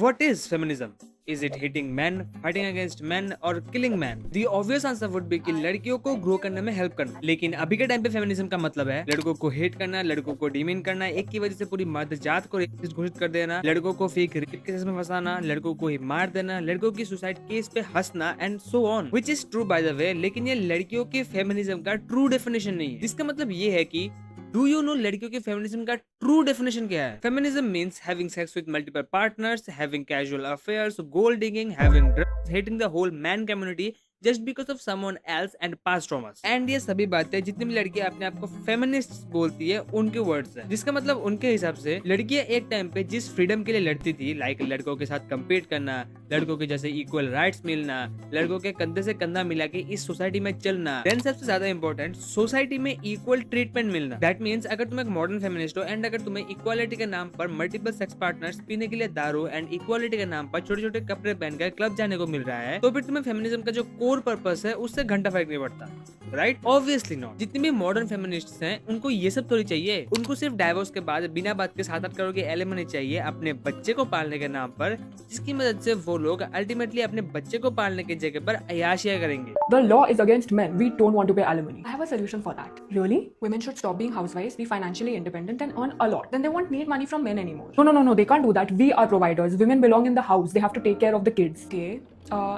What is feminism? Is it hitting men, fighting against men, or killing men? The obvious answer would be कि लड़कियों को grow करने में help करना। लेकिन अभी के टाइम पे फेमिनिज्म का मतलब है लड़कों को हेट करना, लड़कों को डिमीन करना, एक की वजह से पूरी मर्द जात को रेसिस्ट घोषित कर देना, लड़कों को फेक रेप केसेस में फंसाना, लड़कों को ही मार देना, लड़कों की सुसाइड केस पे हंसना and so on, which is true by the way. लेकिन ये लड़कियों के फेमिनिज्म का ट्रू डेफिनेशन नहीं है, जिसका मतलब ये है कि डू यू नो लड़कियों के फेमिनिज्म का ट्रू डेफिनेशन क्या है? Feminism means having sex with multiple partners, having casual affairs, gold digging, having drugs, hating the whole man community just because of someone else and past traumas. And ये सभी बातें जितनी भी लड़कियां अपने आप को फेमिनिस्ट बोलती है उनके वर्ड्स है, जिसका मतलब उनके हिसाब से लड़कियां एक टाइम पे जिस फ्रीडम के लिए लड़ती थी, लाइक लड़कों के साथ कम्पीट करना, लड़कों के जैसे इक्वल राइट्स मिलना, लड़कों के कंधे से कंधा मिला के इस सोसाइटी में चलना, देन सबसे ज्यादा इंपॉर्टेंट सोसाइटी में इक्वल ट्रीटमेंट मिलना। दैट मीन्स अगर तुम एक मॉडर्न फेमिनिस्ट हो एंड अगर तुम्हें इक्वालिटी के नाम पर मल्टीपल सेक्स पार्टनर्स, पीने के लिए दारू एंड इक्वालिटी के नाम पर छोटे छोटे कपड़े पहनकर क्लब जाने को मिल रहा है, तो फिर तुम्हें फेमिनिज्म का जो कोर पर्पस है उससे घंटा फर्क नहीं पड़ता, राइट? Obviously not. जितने भी मॉडर्न फेमिनिस्ट्स हैं उनको ये सब थोड़ी चाहिए। उनको सिर्फ डाइवोर्स के बाद बिना बात के 7-8 करोड़ की एलिमनी चाहिए अपने बच्चे को पालने के नाम पर, जिसकी मदद से वो लोग अल्टीमेटली अपने बच्चे को पालने की जगह पर अय्याशियां करेंगे। The law is against men. We don't want to pay alimony. I have a solution for that. Really? Women should stop being housewives, be financially independent, and earn a lot. Then they won't need money from men anymore. No. They can't do that. We are providers. Women belong in the house. They have to take care of the kids. Okay.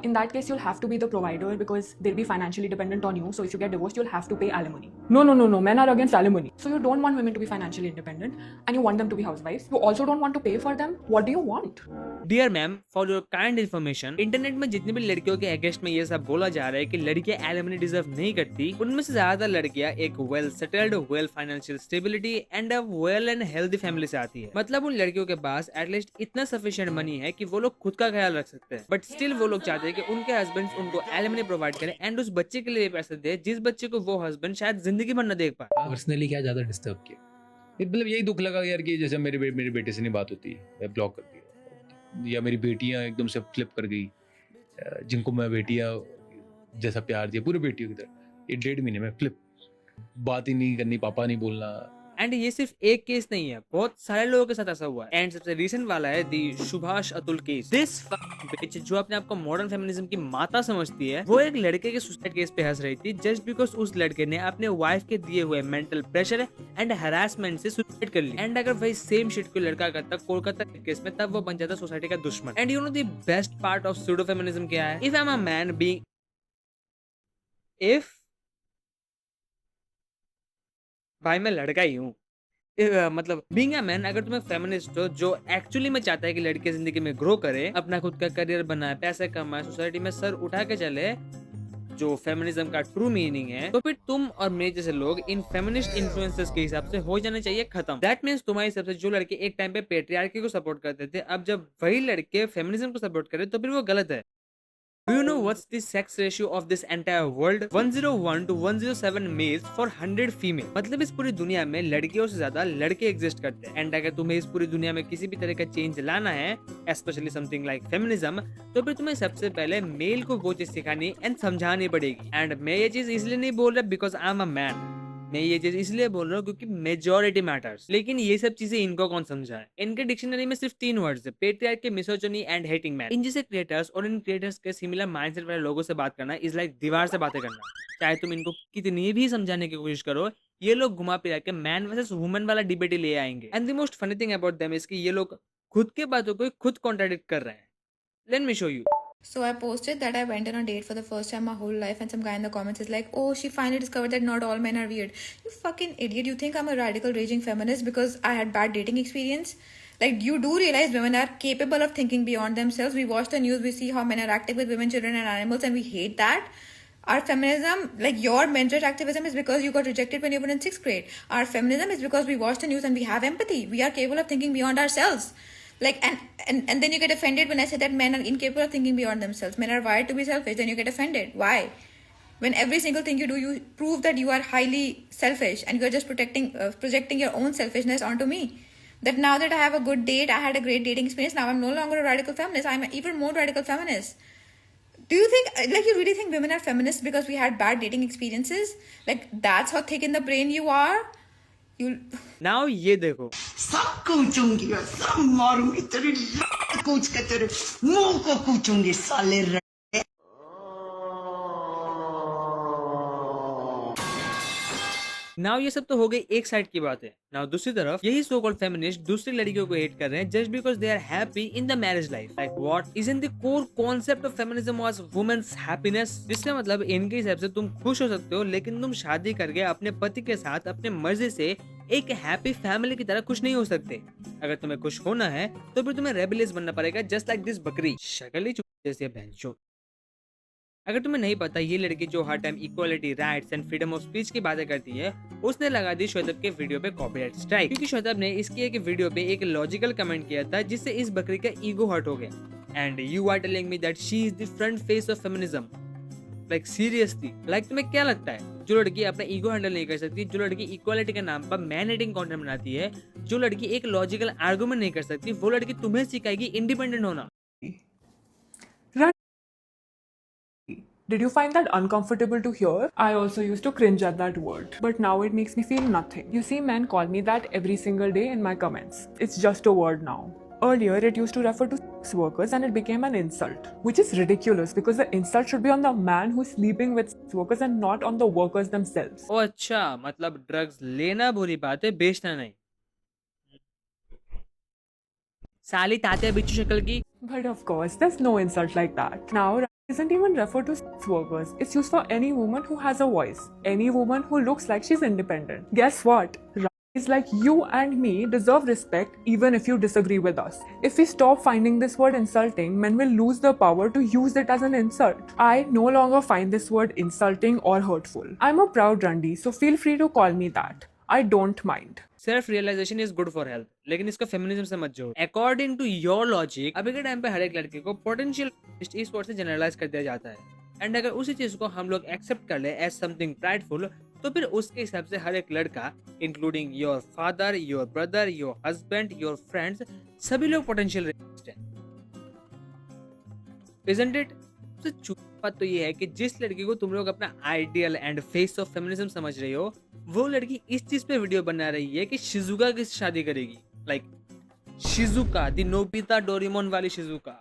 In that case, you'll have to be the provider because they'll be financially dependent on you. So if you get divorced, you'll have to pay alimony. No. Men are against alimony. So you don't want women to be financially independent and you want them to be housewives. You also don't want to pay for them. What do you want? Dear ma'am, for your kind information, internet में जितनी भी लड़कियों के against में ये सब बोला जा रहा है कि लड़कियां एलिमनी डिजर्व नहीं करती, उनमें से ज्यादा लड़कियां एक well settled, well financial stability and a well and healthy family से आती है। मतलब उन लड़कियों के पास एटलीस्ट इतना सफिशिएंट मनी है कि वो लोग खुद का ख्याल रख सकते हैं, बट स्टिल वो लोग चाहते हैं कि उनके हस्बैंड उनको एलिमनी प्रोवाइड करें एंड उस बच्चे के लिए पैसे दे जिस बच्चे को वो हस्बैंड शायद जिंदगी भर न देख पाए। पर्सनली क्या ज्यादा डिस्टर्ब किया, मतलब यही दुख लगा यार कि जैसे मेरे बेटे से नहीं बात होती है, ब्लॉक कर दिया, या मेरी बेटियां एकदम से फ्लिप कर गई, जिनको मैं बेटियां जैसा प्यार दिया पूरे बेटियों की तरह, ये 1.5 महीने में फ्लिप, बात ही नहीं करनी, पापा नहीं बोलना। एंड ये सिर्फ एक केस नहीं है, बहुत सारे लोगों के साथ ऐसा हुआ है। एंड सबसे रिसेंट वाला है दी सुभाष अतुल केस। दिस बिच जो अपने आप को मॉडर्न फेमिनिज्म की माता समझती है, वो एक लड़के के सुसाइड केस पे हंस रही थी जस्ट बिकॉज उस लड़के ने अपने वाइफ के दिए हुए मेंटल प्रेशर एंड हरासमेंट से सुसाइड कर ली। एंड अगर वही सेम शिट कोई लड़का करता कोलकाता के केस में, तब वो बन जाता सोसाइटी का दुश्मन। And you know the best part of pseudo feminism क्या है? If I am a man being if भाई मैं लड़का ही हूँ, मतलब बीइंग अ मैन, अगर तुम एक फेमिनिस्ट हो जो एक्चुअली में चाहता है कि लड़के जिंदगी में ग्रो करे, अपना खुद का करियर बनाए, पैसे कमाए, सोसाइटी में सर उठा के चले, जो फेमिनिज्म का ट्रू मीनिंग है, तो फिर तुम और मेरे जैसे लोग इन फेमिनिस्ट इन्फ्लुएंसर्स के हिसाब से हो जाने चाहिए खत्म। दैट मीन्स तुम्हारे हिसाब से जो लड़के एक टाइम पे पेट्रियार्की को सपोर्ट करते थे, अब जब वही लड़के फेमिनिज्म को सपोर्ट करे तो फिर वो गलत है। Do you know what's the sex ratio of this entire world? 101 to 107 males for 100 female। मतलब इस पूरी दुनिया में लड़कियों से ज्यादा लड़के एग्जिस्ट करते हैं। एंड अगर तुम्हें इस पूरी दुनिया में किसी भी तरह का चेंज लाना है, स्पेशली समथिंग लाइक फेमिनिज्म, तो फिर तुम्हें सबसे पहले मेल को वो चीज सिखानी एंड समझानी पड़ेगी। एंड मैं ये चीज इसलिए नहीं बोल रहा because I am a man, मैं ये चीज इसलिए बोल रहा हूँ क्योंकि मेजोरिटी मैटर्स। लेकिन ये सब चीजें इनको कौन समझाए? इनके डिक्शनरी में सिर्फ 3 वर्ड्स है, patriarchy, misogyny and hating man. इन जैसे क्रिएटर्स और इन क्रिएटर्स के सिमिलर माइंडसेट वाले लोगों से बात करना इज लाइक दीवार से बातें करना। चाहे तुम इनको कितनी भी समझाने की कोशिश करो, ये लोग घुमा फिरा के मैन वर्सेस वुमन वाला डिबेट ही ले आएंगे। And the most funny thing about them is कि ये लोग खुद के बातों को खुद कॉन्ट्राडिक्ट कर रहे हैं। Let me show you. So I posted that I went on a date for the first time my whole life, and some guy in the comments is like, "Oh, she finally discovered that not all men are weird." You fucking idiot! You think I'm a radical raging feminist because I had bad dating experience? Like, you do realize women are capable of thinking beyond themselves. We watch the news, we see how men are active with women, children, and animals, and we hate that. Our feminism, like your men's right activism, is because you got rejected when you were in 6th grade. Our feminism is because we watch the news and we have empathy. We are capable of thinking beyond ourselves. Like, and then you get offended when I say that men are incapable of thinking beyond themselves. Men are wired to be selfish. Then you get offended. Why? When every single thing you do, you prove that you are highly selfish and you are just projecting your own selfishness onto me. That now that I have a good date, I had a great dating experience, now I'm no longer a radical feminist. I'm an even more radical feminist. Do you think, like, you really think women are feminists because we had bad dating experiences? Like, that's how thick in the brain you are? you'll now ये देखो, सब कूचूंगी और सब मारूंगी तेरी कूच के तेरे मुंह को कूचूंगी साले नाउ ये सब तो हो गई एक साइड की बात है। नाउ दूसरी तरफ यही सो कॉल्ड फेमिनिस्ट दूसरी लड़कियों को हेट कर रहे हैं just because they are happy in the marriage life. Like what is in the core concept of feminism was women's happiness, जिसका मतलब इनके हिसाब से तुम खुश हो सकते हो लेकिन तुम शादी करके अपने पति के साथ अपने मर्जी से एक हैप्पी फैमिली की तरह खुश नहीं हो सकते। अगर तुम्हें खुश होना है तो फिर तुम्हें रेबेलियस बनना पड़ेगा, जस्ट लाइक दिस बकरी। शक्ल ही जैसी है बहनचोद। अगर तुम्हें नहीं पता, ये लड़की जो हर time equality, rights and freedom of speech की बातें करती है, उसने लगा दी श्वेतब के वीडियो पे कॉपीराइट स्ट्राइक, क्योंकि श्वेतब ने इसकी एक वीडियो पे एक लॉजिकल कमेंट किया था जिससे इस बकरी का ईगो हर्ट हो गया। And you are telling me that she is the front face of feminism. Like seriously, like तुम्हें क्या लगता है जो लड़की अपना ईगो हैंडल नहीं कर सकती, जो लड़की इक्वालिटी के नाम पर मैन हेटिंग कंटेंट बनाती है, जो लड़की एक लॉजिकल आर्गुमेंट नहीं कर सकती, वो लड़की तुम्हें सिखाएगी इंडिपेंडेंट होना। Did you find that uncomfortable to hear? I also used to cringe at that word, but now it makes me feel nothing. You see, men call me that every single day in my comments. It's just a word now. Earlier, it used to refer to sex workers and it became an insult, which is ridiculous because the insult should be on the man who's sleeping with sex workers and not on the workers themselves. ओ अच्छा, मतलब drugs लेना बुरी बात है, बेचना नहीं। साली तात्या बिच्छू शक्ल की। But of course, there's no insult like that. Now, isn't even referred to sex workers. It's used for any woman who has a voice, any woman who looks like she's independent. Guess what? Is like you and me deserve respect even if you disagree with us. If we stop finding this word insulting, men will lose the power to use it as an insult. I no longer find this word insulting or hurtful. I'm a proud Randi, so feel free to call me that. I don't mind. Self realisation is good for health, लेकिन इसको feminism से मत जोड़ो। According to your logic, अभी के time पे हर एक लड़के को पोटेंशियल इस वर्ड से जनरलाइज कर दिया जाता है। एंड अगर उसी चीज को हम लोग एक्सेप्ट कर ले एज समथिंग प्राइडफुल, तो फिर उसके हिसाब से हर एक लड़का, including your father, your brother, your husband, your friends, सभी लोग पोटेंशियल रेसिस्ट हैं। Isn't it? सबसे चुप बात तो ये है कि जिस लड़की को तुम लोग अपना ideal and face of feminism समझ रहे हो, वो लड़की इस चीज पे वीडियो बना रही है कि शिजुका किससे शादी करेगी। Like Shizuka, the Nobita Doraemon वाली Shizuka.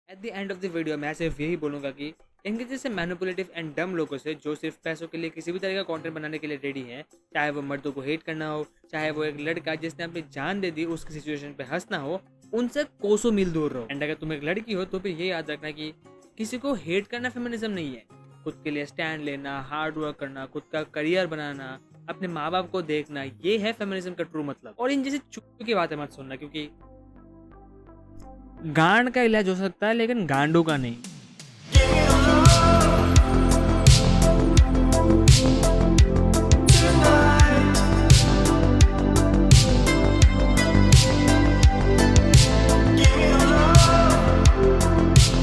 At the end of the video मैं सिर्फ यही बोलूंगा कि इनके जैसे मैनिपुलेटिव एंड डम लोगों से, जो सिर्फ पैसों के लिए किसी भी तरह का कंटेंट बनाने के लिए रेडी हैं, चाहे वो मर्दों को हेट करना हो, चाहे वो एक लड़का जिसने अपनी जान दे दी उसकी सिचुएशन पे हंसना हो, उनसे कोसों मील दूर रहो। एंड अगर तुम एक लड़की हो तो फिर ये याद रखना कि किसी को हेट करना फेमिनिज्म नहीं है। खुद के लिए स्टैंड लेना, हार्ड वर्क करना, खुद का करियर बनाना, अपने माँ बाप को देखना, ये है फेमिनिज्म का ट्रू मतलब। और इन जैसे चुप्पू की बातें मत सुनना, क्योंकि गांड का इलाज हो सकता है लेकिन गांडू का नहीं।